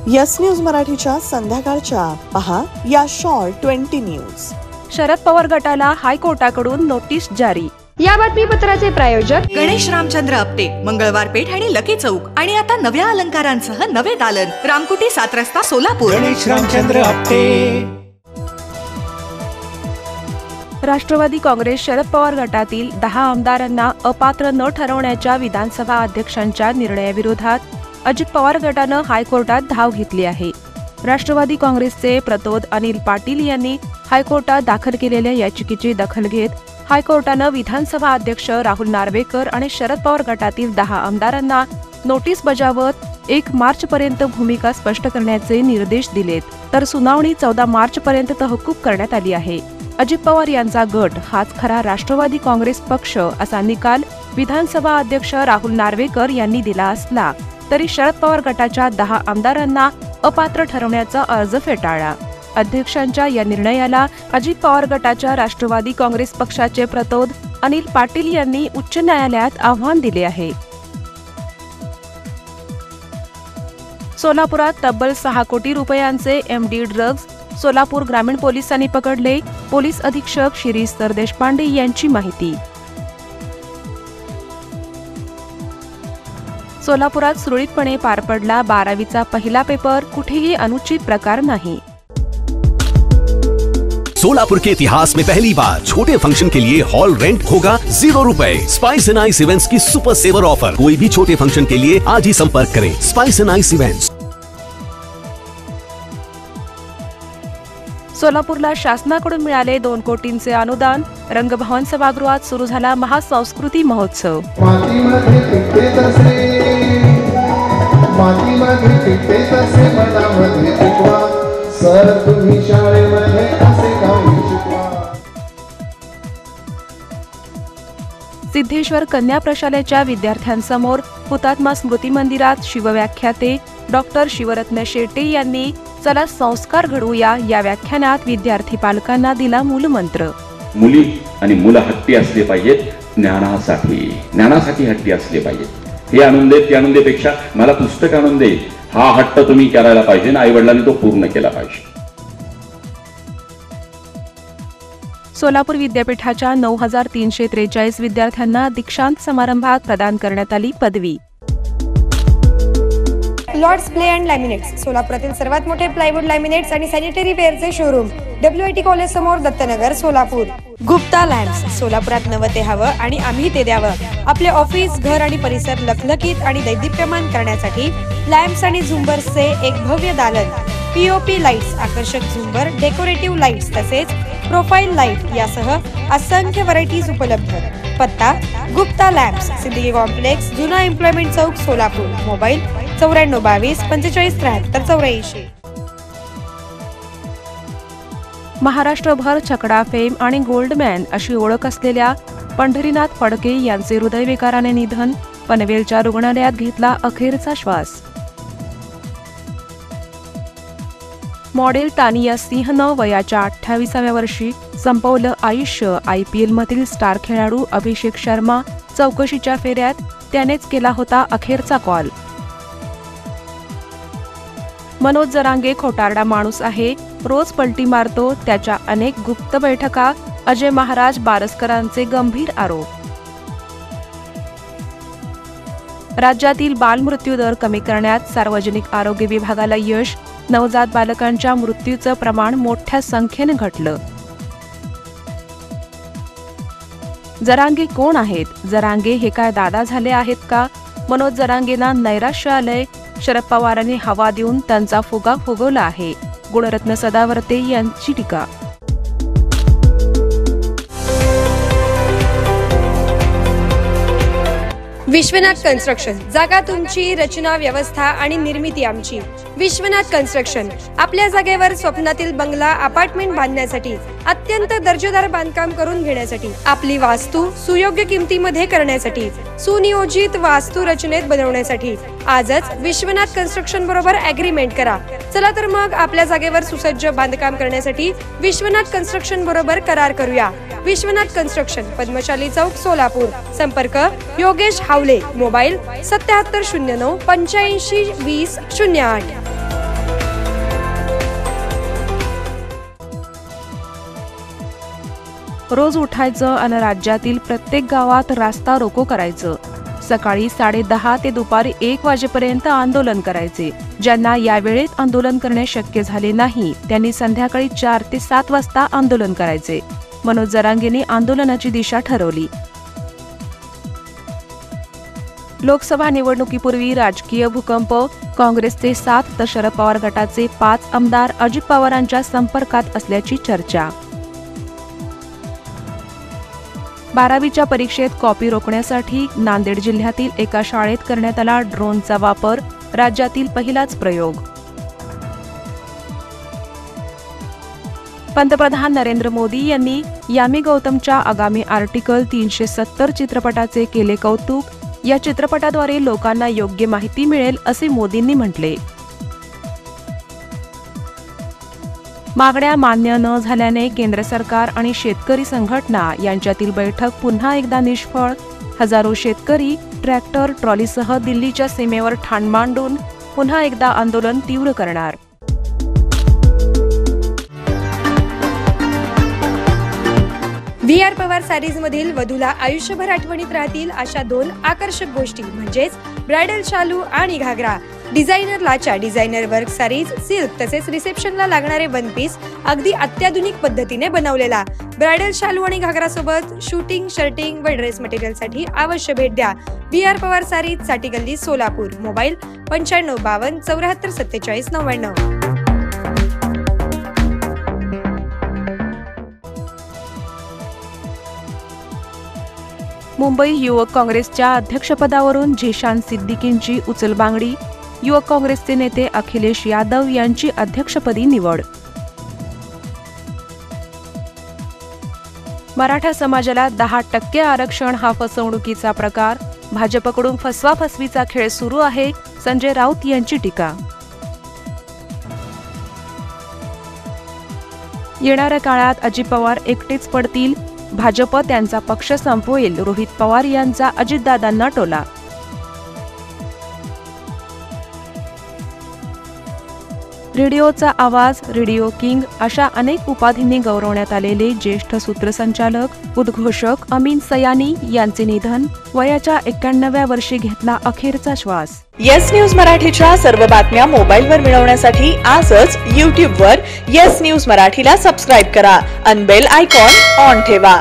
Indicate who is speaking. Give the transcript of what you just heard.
Speaker 1: Yes news मराठीच्या संध्याकाळच्या पहा या शॉर्ट 20 न्यूज।
Speaker 2: शरद पवार गटाला हायकोर्टाकडून नोटीस जारी।
Speaker 3: या बातमीपत्राचे प्रायोजक
Speaker 4: गणेश रामचंद्र आपटे, मंगळवार पेठ आणि लकी चौक आणि आता नव्या अलंकारांसह नवे दालन, रामकुटी 7 रस्ता सोलापूर।
Speaker 5: गणेश रामचंद्र आपटे।
Speaker 2: राष्ट्रवादी काँग्रेस शरद पवार गटातील 10 आमदारांना अपात्र न ठरवण्याच्या विधानसभा अध्यक्षांच्या निर्णयाविरोधात अजित पवार गटानं हायकोर्टात धाव घेतली आहे। राष्ट्रवादी काँग्रेसचे प्रतोद अनिल पाटील यांनी हायकोर्टात दाखल केलेल्या याचिकेची दखल घेत हायकोर्टानं विधानसभा अध्यक्ष राहुल नार्वेकर आणि शरद पवार गटातील 10 आमदारांना नोटीस बजावत 1 मार्चपर्यंत भूमिका स्पष्ट करण्याचे निर्देश दिलेत, तर सुनावणी 14 मार्चपर्यंत तहकूब करण्यात आली आहे। अजित पवार यांचा गट हाच खरा राष्ट्रवादी काँग्रेस पक्ष असा निकाल विधानसभा अध्यक्ष राहुल नार्वेकर यांनी दिला असला तरी शरद पवार गटाच्या 10 आमदारांना अपात्र ठरवण्याचा अर्ज फेटाळला। अध्यक्षांच्या या निर्णयाला अजित पवार गटाच्या राष्ट्रवादी काँग्रेस पक्षाचे प्रतोद अनिल पाटील यांनी उच्च न्यायालयात आव्हान दिले आहे। सोलापुरात तब्बल 6 कोटी रुपयांचे MD ड्रग्ज सोलापूर ग्रामीण पोलिसांनी पकडले। पोलीस अधीक्षक शिरीष सरदेशपांडे यांची माहिती। सोलापुरात सुरळीतपणे पार पडला 12वीचा पहिला पेपर, कुठेही अनुचित प्रकार नहीं।
Speaker 6: सोलापुर के इतिहास में पहली बार छोटे फंक्शन के लिए हॉल रेंट होगा 0 रुपए। स्पाइस एंड आइस इवेंट्स की सुपर सेवर ऑफर, कोई भी छोटे फंक्शन के लिए आज ही संपर्क करें। Spice end ice events.
Speaker 2: सोलापूरला शासनाकडून मिळाले 2 कोटींचे अनुदान। रंगभवन सभागृहात सुरू झाला महासंस्कृती महोत्सव। सिद्धेश्वर कन्या प्रशालेच्या विद्यार्थ्यांसमोर हुतात्मा स्मृती मंदिरात शिवव्याख्याते डॉक्टर शिवरत्न शेट्टे यांनी चला संस्कार घडवूया या व्याख्यानात विद्यार्थी पालकांना दिला मूलमंत्र।
Speaker 7: मुली आणि मुलं हट्टी असले पाहिजेत, ज्ञानासाठी हट्टी असले पाहिजेत। हे आणून दे, ते आणून दे पेक्षा मला पुस्तक आणून दे, हा हट्ट तुम्ही करायला पाहिजे आणि आई वडिलांनी तो पूर्ण केला पाहिजे।
Speaker 2: सोलापूर विद्यापीठाच्या 9343 विद्यार्थ्यांना दीक्षांत समारंभात प्रदान करण्यात आली पदवी।
Speaker 3: लॉर्ड्स प्ले अँड लॅमिनेट्स, सोलापुरातील सर्वात मोठे प्लायवूड लॅमिनेट्स आणि सॅनिटरी वेअरचे शोरूम, WIT कॉलेज समोर, दत्तनगर, सोलापूर। गुप्ता लॅम्प्स, सोलापुरात नवं ते हवं आणि आम्ही ते द्यावं। आपले ऑफिस, घर आणि परिसर लखलखीत आणि दैदिप्यमान करण्यासाठी लॅम्प्स आणि झुंबर्सचे एक भव्य दालन। POP लाईट्स, आकर्षक झुंबर, डेकोरेटिव्ह लाईट्स तसेच प्रोफाईल लाईट यासह असंख्य व्हरायटीज उपलब्ध। पत्ता गुप्ता लॅम्प्स, सिद्धी कॉम्प्लेक्स, जुना एम्प्लॉयमेंट चौक, सोलापूर। मोबाईल 9422 45 73 84।
Speaker 2: महाराष्ट्रभर छकडा फेम आणि गोल्डमॅन अशी ओळख असलेल्या पंढरीनाथ फडके यांचे हृदयविकाराने निधन। पनवेलच्या रुग्णालयात घेतला अखेरचा श्वास। मॉडेल तानिया सिंहनं वयाच्या 28व्या वर्षी संपवलं आयुष्य। IPL मधील स्टार खेळाडू अभिषेक शर्मा चौकशीच्या फेऱ्यात, त्यानेच केला होता अखेरचा कॉल। मनोज जरांगे खोटारडा माणूस आहे, रोज पलटी मारतो, त्याच्या अनेक गुप्त बैठका। अजय महाराज बारसकरांचे गंभीर आरोप। राज्यातील बालमृत्यू दर कमी करण्यात सार्वजनिक आरोग्य विभागाला यश। नवजात बालकांच्या मृत्यूचं प्रमाण मोठ्या संख्येने घटलं। जरांगे कोण आहेत? जरांगे हे काय दादा झाले आहेत का? मनोज जरांगेंना नैराश्य आलंय। शरद पवारांनी हवा देऊन त्यांचा फुगा फुगवला आहे। गुणरत्न सदावर्ते यांची टीका।
Speaker 3: विश्वनाथ कन्स्ट्रक्शन, जागा तुमची, रचना व्यवस्था आणि निर्मिती आमची। विश्वनाथ कन्स्ट्रक्शन आपल्या जागेवर स्वप्नातील बंगला, अपार्टमेंट बांधण्यासाठी, अत्यंत दर्जेदार बांधकाम करून घेण्यासाठी, आपली वास्तू सुयोग्य किमतीमध्ये करण्यासाठी, सुनियोजित वास्तू रचनेत बनवण्यासाठी आजच विश्वनाथ कन्स्ट्रक्शन बरोबर अग्रीमेंट करा। चला तर मग आपल्या जागेवर सुसज्ज बांधकाम करण्यासाठी विश्वनाथ कन्स्ट्रक्शन बरोबर करार करूया। विश्वनाथ कन्स्ट्रक्शन, पद्मशाली चौक, सोलापूर। संपर्क योगेश हावले, मोबाईल 7709 85 20 08।
Speaker 2: रोज उठायचं आणि राज्यातील प्रत्येक गावात रास्ता रोको करायचं. सकाळी 10:30 ते दुपारी 1 वाजेपर्यंत आंदोलन करायचे. ज्यांना या वेळेत आंदोलन करणे शक्य झाले नाही त्यांनी संध्याकाळी 4 ते 7 वाजता आंदोलन करायचे. मनोज जरांगेंनी आंदोलनाची दिशा ठरवली. लोकसभा निवडणुकीपूर्वी राजकीय भूकंप. काँग्रेसचे 7 तर शरद पवार गटाचे 5 आमदार अजित पवारांच्या संपर्कात असल्याची चर्चा. 12वीच्या परीक्षेत कॉपी रोखण्यासाठी नांदेड जिल्ह्यातील एका शाळेत करण्यात आला ड्रोनचा वापर. राज्यातील पहिलाच प्रयोग. पंतप्रधान नरेंद्र मोदी यांनी यामी गौतमच्या आगामी आर्टिकल 370 चित्रपटाचे केले कौतुक. या चित्रपटाद्वारे लोकांना योग्य माहिती मिळेल असे मोदींनी म्हटले. मागण्या मान्य न झाल्याने केंद्र सरकार आणि शेतकरी संघटना यांच्यातील बैठक पुन्हा एकदा निष्फळ. हजारो शेतकरी ट्रॅक्टर ट्रॉलीसह दिल्लीच्या सीमेवर ठाण मांडून पुन्हा एकदा आंदोलन तीव्र करणार.
Speaker 3: VR पवार सारीज मधील वधूला आयुष्यभर आठवणीत राहतील अशा 2 आकर्षक गोष्टी म्हणजेच ब्रायडल शालू आणि घागरा. डिझायनर लाचा, डिझायनर वर्क सारीज, सिल्क तसेच रिसेप्शनला लागणारे वन पीस अगदी अत्याधुनिक पद्धतीने बनवलेला. ब्रायडल शालू आणि घागरा सोबत शूटिंग, शर्टिंग व ड्रेस मटेरियलसाठी अवश्य भेट द्या. VR पवार सारीज, साठी गल्ली, सोलापूर. मोबाईल 9552 74 47 99.
Speaker 2: मुंबई युवक काँग्रेसच्या अध्यक्षपदावरून झिशान सिद्दीकींची उचलबांगडी. युवक काँग्रेसचे नेते अखिलेश यादव यांची अध्यक्षपदी निवड. मराठा समाजाला 10% आरक्षण हा फसवणुकीचा प्रकार. भाजपकडून फसवाफसवीचा खेळ सुरू आहे. संजय राऊत यांची टीका. येणाऱ्या काळात अजित पवार एकटेच पडतील. भाजप त्यांचा पक्ष संपवेल. रोहित पवार यांचा अजितदादांना टोला. रेडिओचा आवाज, रेडिओ किंग अशा अनेक उपाधींनी गौरवण्यात आलेले ज्येष्ठ सूत्रसंचालक, उद्घोषक अमीन सयानी यांचे निधन. वयाच्या 91व्या वर्षी घेतला अखेरचा श्वास.
Speaker 1: येस न्यूज मराठीच्या सर्व बातम्या मोबाईलवर मिळवण्यासाठी आजच YouTube वर येस न्यूज मराठीला सबस्क्राईब करा आणि बेल आयकॉन ऑन ठेवा.